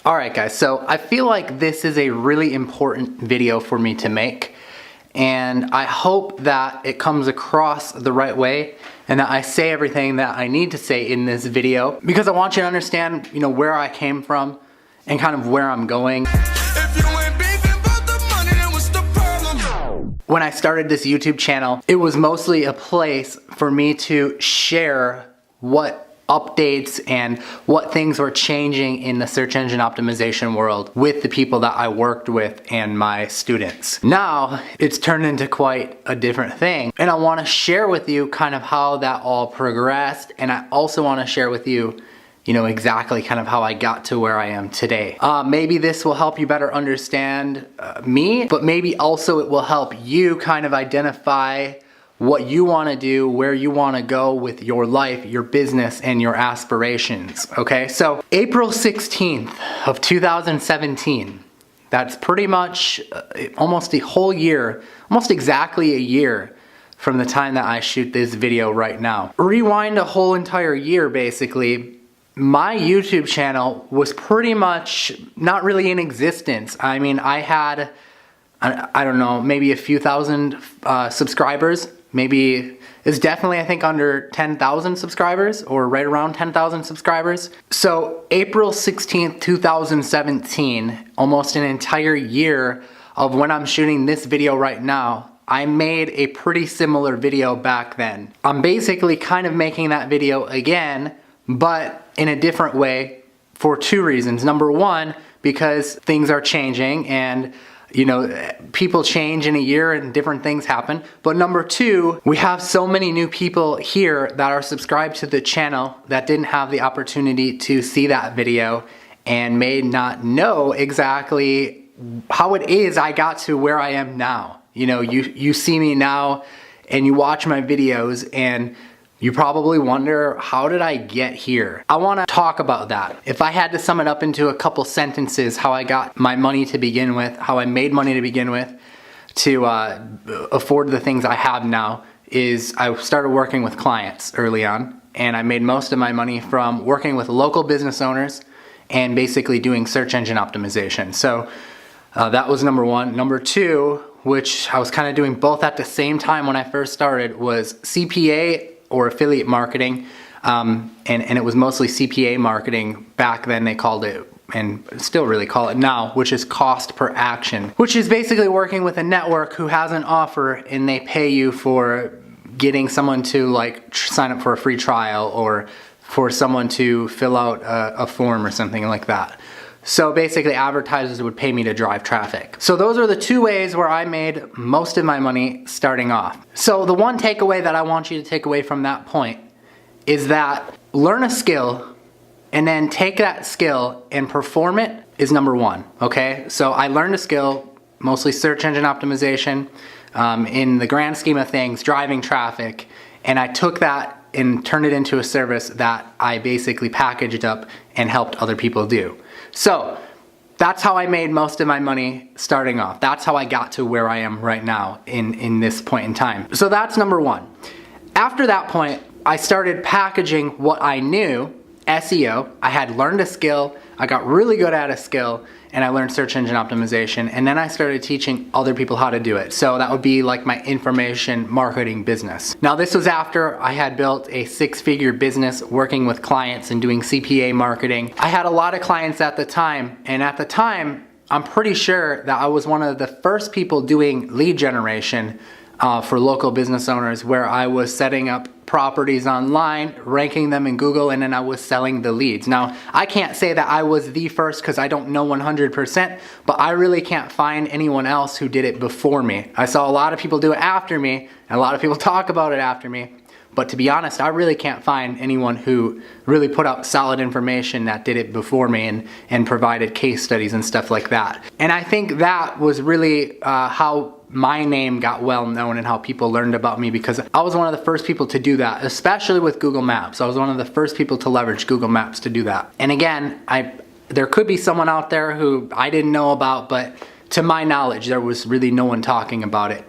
Alright guys, so I feel like this is a really important video for me to make, and I hope that it comes across the right way and that I say everything that I need to say in this video, because I want you to understand, where I came from and kind of where I'm going. When I started this YouTube channel, it was mostly a place for me to share what updates and what things were changing in the search engine optimization world with the people that I worked with and my students. Now, it's turned into quite a different thing, and I want to share with you kind of how that all progressed, and I also want to share with you exactly kind of how I got to where I am today. Maybe this will help you better understand me, but maybe also it will help you kind of identify what you want to do, where you want to go with your life, your business, and your aspirations, okay? So April 16th of 2017, that's pretty much almost a whole year, almost exactly a year from the time that I shoot this video right now. Rewind a whole entire year basically, my YouTube channel was pretty much not really in existence. I mean, I had, I don't know, maybe a few thousand subscribers. Maybe it's definitely, I think, under 10,000 subscribers or right around 10,000 subscribers. So April 16th, 2017, almost an entire year of when I'm shooting this video right now, I made a pretty similar video back then. I'm basically kind of making that video again, but in a different way for two reasons. Number one, because things are changing and people change in a year and different things happen. But number two, we have so many new people here that are subscribed to the channel that didn't have the opportunity to see that video and may not know exactly how it is I got to where I am now. You see me now and you watch my videos and you probably wonder, how did I get here? I want to talk about that. If I had to sum it up into a couple sentences, how I got my money to begin with, how I made money to begin with, to afford the things I have now, is I started working with clients early on, and I made most of my money from working with local business owners and basically doing search engine optimization. So that was number one. Number two, which I was kind of doing both at the same time when I first started, was CPA or affiliate marketing, and it was mostly CPA marketing back then. They called it, and still really call it now, which is cost per action, which is basically working with a network who has an offer and they pay you for getting someone to sign up for a free trial or for someone to fill out a form or something like that. So basically advertisers would pay me to drive traffic. So those are the two ways where I made most of my money starting off. So the one takeaway that I want you to take away from that point is that learn a skill and then take that skill and perform it is number one, okay? So I learned a skill, mostly search engine optimization, in the grand scheme of things, driving traffic, and I took that and turned it into a service that I basically packaged up and helped other people do. So that's how I made most of my money starting off. That's how I got to where I am right now in this point in time. So that's number one. After that point, I started packaging what I knew, SEO. I had learned a skill, I got really good at a skill, and I learned search engine optimization, and then I started teaching other people how to do it. So that would be like my information marketing business. Now this was after I had built a six-figure business working with clients and doing CPA marketing. I had a lot of clients at the time, and at the time, I'm pretty sure that I was one of the first people doing lead generation for local business owners, where I was setting up properties online, ranking them in Google, and then I was selling the leads. Now, I can't say that I was the first because I don't know 100%, but I really can't find anyone else who did it before me. I saw a lot of people do it after me, and a lot of people talk about it after me, but to be honest, I really can't find anyone who really put out solid information that did it before me and provided case studies and stuff like that. And I think that was really how my name got well known and how people learned about me, because I was one of the first people to do that, especially with Google Maps. I was one of the first people to leverage Google Maps to do that. And again, there could be someone out there who I didn't know about, but to my knowledge, there was really no one talking about it.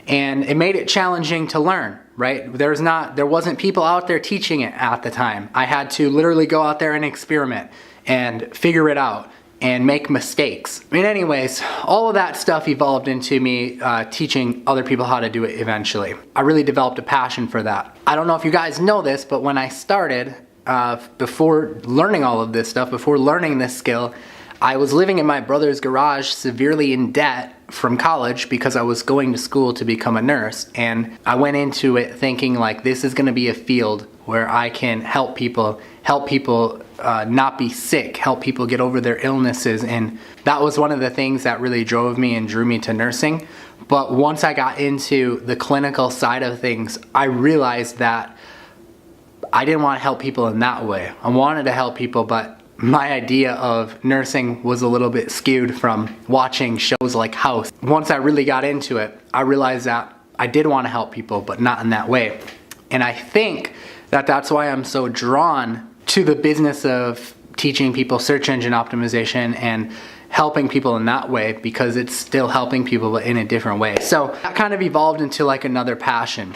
And it made it challenging to learn, right? There wasn't people out there teaching it at the time. I had to literally go out there and experiment and figure it out. and make mistakes. I mean, anyways, all of that stuff evolved into me teaching other people how to do it eventually. I really developed a passion for that. I don't know if you guys know this, but when I started, before learning all of this stuff, before learning this skill, I was living in my brother's garage severely in debt from college because I was going to school to become a nurse. And I went into it thinking like, this is gonna be a field where I can help people not be sick, help people get over their illnesses. And that was one of the things that really drove me and drew me to nursing. But once I got into the clinical side of things, I realized that I didn't want to help people in that way. I wanted to help people, but my idea of nursing was a little bit skewed from watching shows like House. Once I really got into it, I realized that I did want to help people, but not in that way. And I think that that's why I'm so drawn to the business of teaching people search engine optimization and helping people in that way, because it's still helping people but in a different way. So that kind of evolved into like another passion.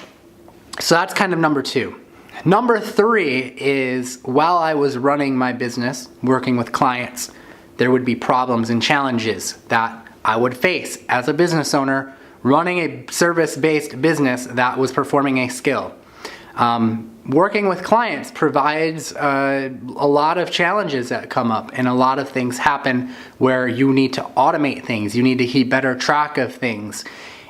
So that's kind of number 2. Number 3 is, while I was running my business, working with clients, there would be problems and challenges that I would face as a business owner running a service-based business that was performing a skill. Working with clients provides a lot of challenges that come up, and a lot of things happen where you need to automate things, you need to keep better track of things.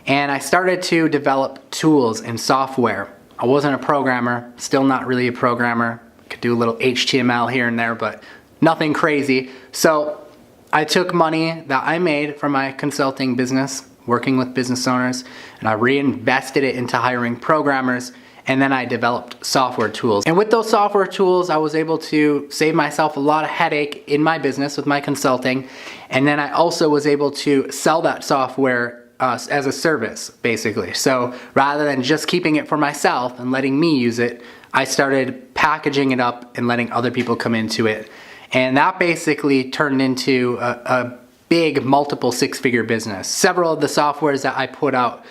And I started to develop tools and software. I wasn't a programmer, still not really a programmer. Could do a little HTML here and there, but nothing crazy. So I took money that I made from my consulting business, working with business owners, and I reinvested it into hiring programmers. And then I developed software tools. And with those software tools, I was able to save myself a lot of headache in my business with my consulting. And then I also was able to sell that software as a service, basically. So rather than just keeping it for myself and letting me use it, I started packaging it up and letting other people come into it. And that basically turned into a big multiple 6-figure business. Several of the softwares that I put out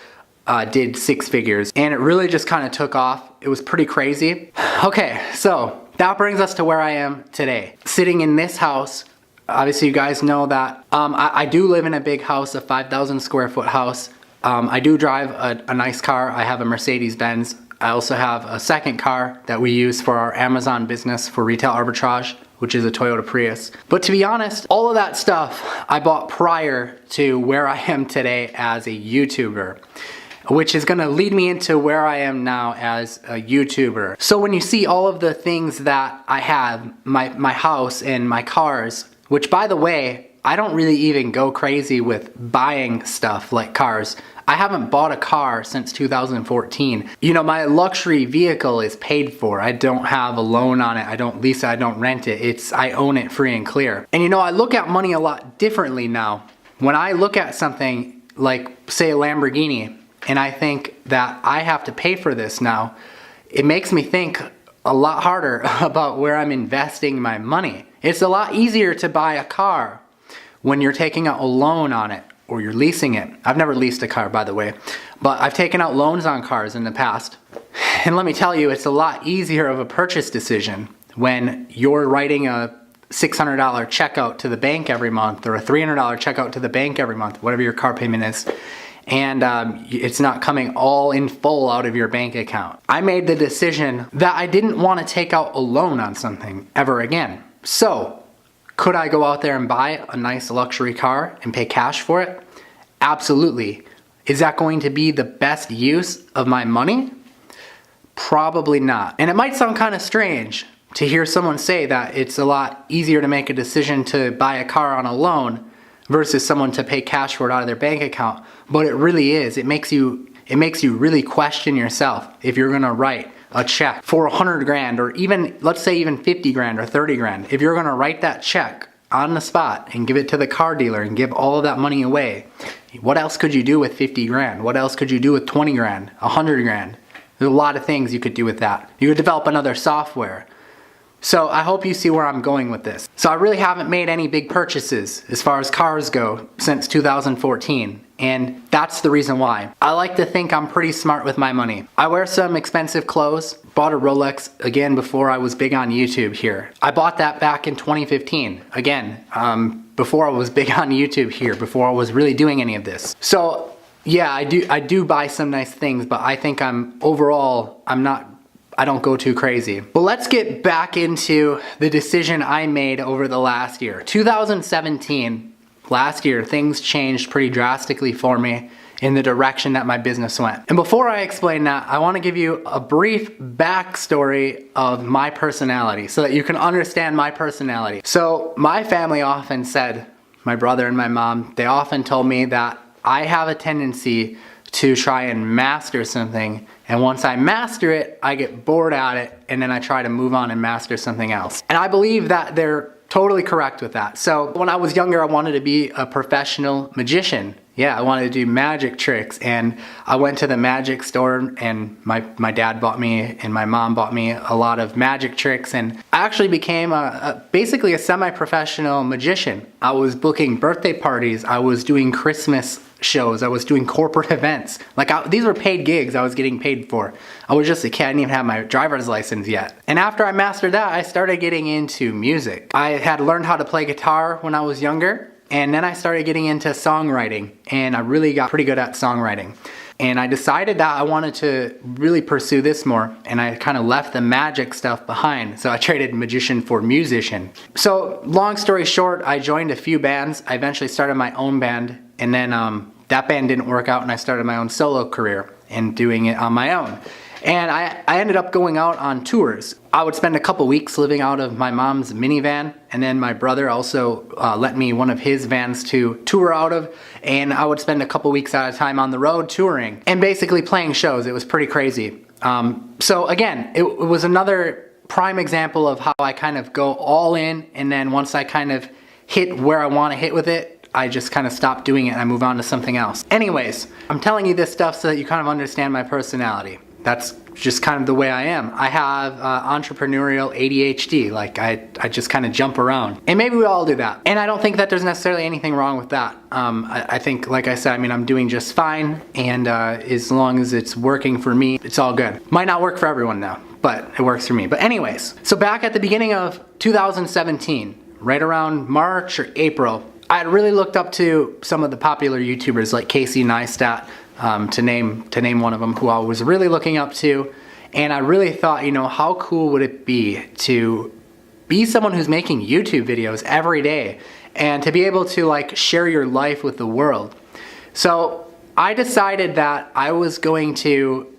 did 6 figures, and it really just kind of took off. It was pretty crazy. Okay, so that brings us to where I am today. Sitting in this house, obviously you guys know that I do live in a big house, a 5,000 square foot house. I do drive a nice car. I have a Mercedes-Benz. I also have a second car that we use for our Amazon business for retail arbitrage, which is a Toyota Prius. But to be honest, all of that stuff I bought prior to where I am today as a YouTuber, which is gonna lead me into where I am now as a YouTuber. So when you see all of the things that I have, my house and my cars, which by the way, I don't really even go crazy with buying stuff like cars. I haven't bought a car since 2014. You know, my luxury vehicle is paid for. I don't have a loan on it. I don't lease it. I don't rent it. I own it free and clear. And you know, I look at money a lot differently now. When I look at something like, say, a Lamborghini, and I think that I have to pay for this now, it makes me think a lot harder about where I'm investing my money. It's a lot easier to buy a car when you're taking out a loan on it or you're leasing it. I've never leased a car, by the way, but I've taken out loans on cars in the past. And let me tell you, it's a lot easier of a purchase decision when you're writing a $600 checkout to the bank every month, or a $300 checkout to the bank every month, whatever your car payment is, and it's not coming all in full out of your bank account. I made the decision that I didn't want to take out a loan on something ever again. So, could I go out there and buy a nice luxury car and pay cash for it? Absolutely. Is that going to be the best use of my money? Probably not. And it might sound kind of strange to hear someone say that it's a lot easier to make a decision to buy a car on a loan versus someone to pay cash for it out of their bank account. But it really is. It makes you really question yourself if you're gonna write a check for 100 grand, or even, let's say even 50 grand or 30 grand. If you're gonna write that check on the spot and give it to the car dealer and give all of that money away, what else could you do with 50 grand? What else could you do with 20 grand, 100 grand? There's a lot of things you could do with that. You could develop another software. So I hope you see where I'm going with this. So I really haven't made any big purchases as far as cars go since 2014. And that's the reason why. I like to think I'm pretty smart with my money. I wear some expensive clothes. Bought a Rolex, again, before I was big on YouTube here. I bought that back in 2015. Again, before I was big on YouTube here, before I was really doing any of this. So yeah, I do buy some nice things, but I think I don't go too crazy. But let's get back into the decision I made over the last year. 2017, last year, things changed pretty drastically for me in the direction that my business went. And before I explain that, I want to give you a brief backstory of my personality so that you can understand my personality. So my family often said, my brother and my mom, they often told me that I have a tendency to try and master something, and once I master it, I get bored at it, and then I try to move on and master something else. And I believe that they're totally correct with that. So when I was younger, I wanted to be a professional magician. Yeah, I wanted to do magic tricks, and I went to the magic store, and my dad bought me and my mom bought me a lot of magic tricks, and I actually became basically a semi-professional magician. I was booking birthday parties, I was doing Christmas shows, I was doing corporate events. These were paid gigs I was getting paid for. I was just a kid, I didn't even have my driver's license yet. And after I mastered that, I started getting into music. I had learned how to play guitar when I was younger, and then I started getting into songwriting, and I really got pretty good at songwriting. And I decided that I wanted to really pursue this more, and I kind of left the magic stuff behind. So I traded magician for musician. So long story short, I joined a few bands. I eventually started my own band, and then that band didn't work out, and I started my own solo career and doing it on my own. And I ended up going out on tours. I would spend a couple weeks living out of my mom's minivan, and then my brother also lent me one of his vans to tour out of, and I would spend a couple weeks at a time on the road touring and basically playing shows. It was pretty crazy. So again, it was another prime example of how I kind of go all in, and then once I kind of hit where I want to hit with it, I just kind of stop doing it and I move on to something else. Anyways, I'm telling you this stuff so that you kind of understand my personality. That's just kind of the way I am. I have entrepreneurial ADHD. I just kind of jump around. And maybe we all do that. And I don't think that there's necessarily anything wrong with that. I think, like I said, I'm doing just fine. And as long as it's working for me, it's all good. Might not work for everyone though, but it works for me. But anyways, so back at the beginning of 2017, right around March or April, I had really looked up to some of the popular YouTubers like Casey Neistat, to name one of them, who I was really looking up to. And I really thought, how cool would it be to be someone who's making YouTube videos every day and to be able to share your life with the world. So I decided that I was going to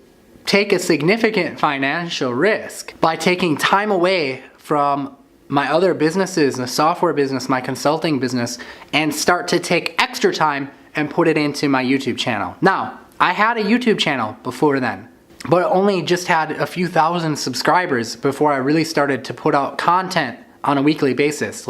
take a significant financial risk by taking time away from my other businesses, the software business, my consulting business, and start to take extra time and put it into my YouTube channel. Now, I had a YouTube channel before then, but it only just had a few thousand subscribers before I really started to put out content on a weekly basis.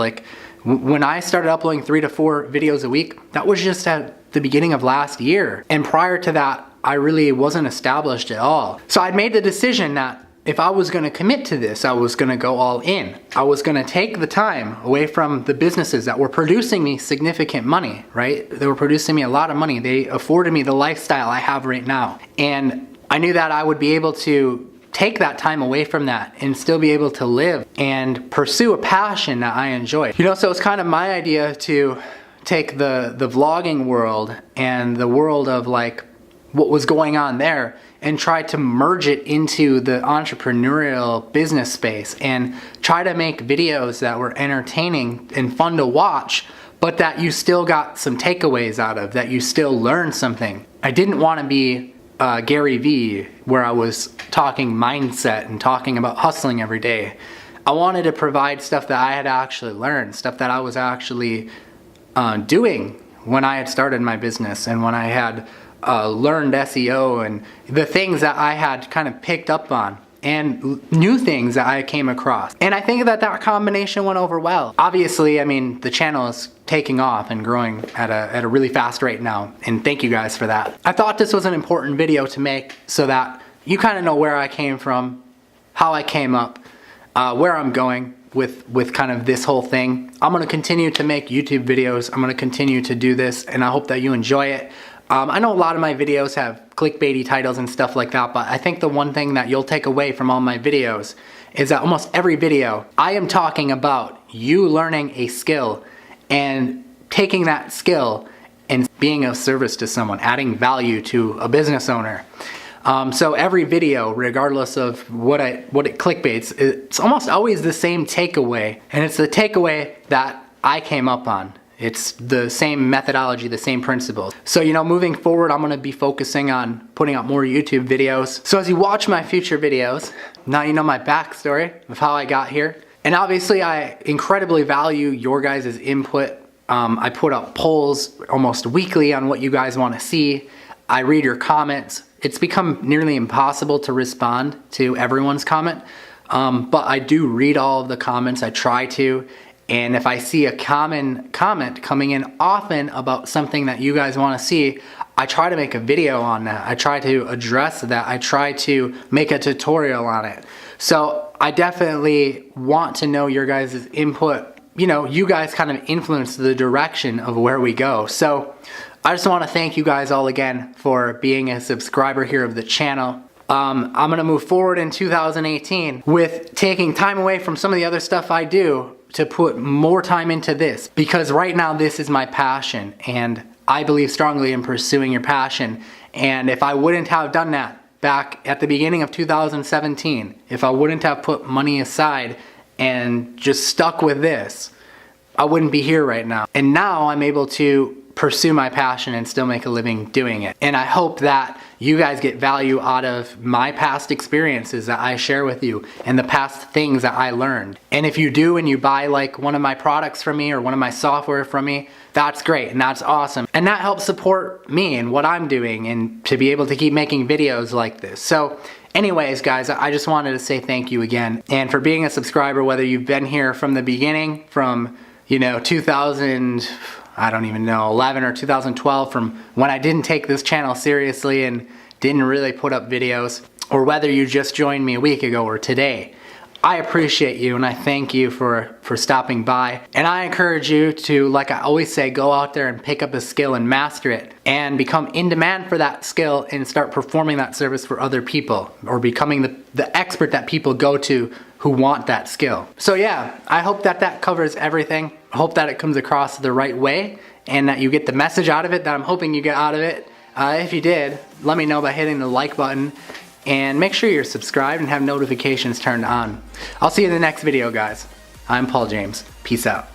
When I started uploading 3 to 4 videos a week, that was just at the beginning of last year. And prior to that, I really wasn't established at all. So I'd made the decision that if I was going to commit to this, I was going to go all in. I was going to take the time away from the businesses that were producing me significant money, right? They were producing me a lot of money. They afforded me the lifestyle I have right now. And I knew that I would be able to take that time away from that and still be able to live and pursue a passion that I enjoy. So it's kind of my idea to take the vlogging world and the world of what was going on there and try to merge it into the entrepreneurial business space and try to make videos that were entertaining and fun to watch, but that you still got some takeaways out of, that you still learned something. I didn't want to be Gary Vee, where I was talking mindset and talking about hustling every day. I wanted to provide stuff that I had actually learned, stuff that I was actually doing when I had started my business and when I had learned SEO and the things that I had kind of picked up on and new things that I came across. And I think that combination went over well. Obviously, the channel is taking off and growing at a really fast rate now, and thank you guys for that. I thought this was an important video to make so that you kind of know where I came from, how I came up, where I'm going with kind of this whole thing. I'm gonna continue to make YouTube videos. I'm gonna continue to do this, and I hope that you enjoy it. I know a lot of my videos have clickbaity titles and stuff like that, but I think the one thing that you'll take away from all my videos is that almost every video I am talking about you learning a skill and taking that skill and being of service to someone, adding value to a business owner. So every video, regardless of what it clickbaits, it's almost always the same takeaway, and it's the takeaway that I came up on. It's the same methodology, the same principles. So, you know, moving forward, I'm gonna be focusing on putting out more YouTube videos. So as you watch my future videos, now you know my backstory of how I got here. And obviously I incredibly value your guys' input. I put up polls almost weekly on what you guys wanna see. I read your comments. It's become nearly impossible to respond to everyone's comment, but I do read all of the comments, I try to. And if I see a common comment coming in often about something that you guys want to see, I try to make a video on that. I try to address that. I try to make a tutorial on it. So I definitely want to know your guys' input. You know, you guys kind of influence the direction of where we go. So I just want to thank you guys all again for being a subscriber here of the channel. I'm going to move forward in 2018 with taking time away from some of the other stuff I do to put more time into this, because right now this is my passion, and I believe strongly in pursuing your passion. And if I wouldn't have done that back at the beginning of 2017, if I wouldn't have put money aside and just stuck with this, I wouldn't be here right now. And now I'm able to pursue my passion and still make a living doing it. And I hope that you guys get value out of my past experiences that I share with you and the past things that I learned. And if you do and you buy like one of my products from me or one of my software from me, that's great and that's awesome. And that helps support me and what I'm doing and to be able to keep making videos like this. So anyways, guys, I just wanted to say thank you again. And for being a subscriber, whether you've been here from the beginning, from, you know, 2000, I don't even know, 11 or 2012, from when I didn't take this channel seriously and didn't really put up videos, or whether you just joined me a week ago or today, I appreciate you and I thank you for stopping by. And I encourage you to, like I always say, go out there and pick up a skill and master it and become in demand for that skill and start performing that service for other people, or becoming the expert that people go to who want that skill. So yeah, I hope that covers everything. I hope that it comes across the right way and that you get the message out of it that I'm hoping you get out of it. If you did, let me know by hitting the like button, and make sure you're subscribed and have notifications turned on. I'll see you in the next video, guys. I'm Paul James. Peace out.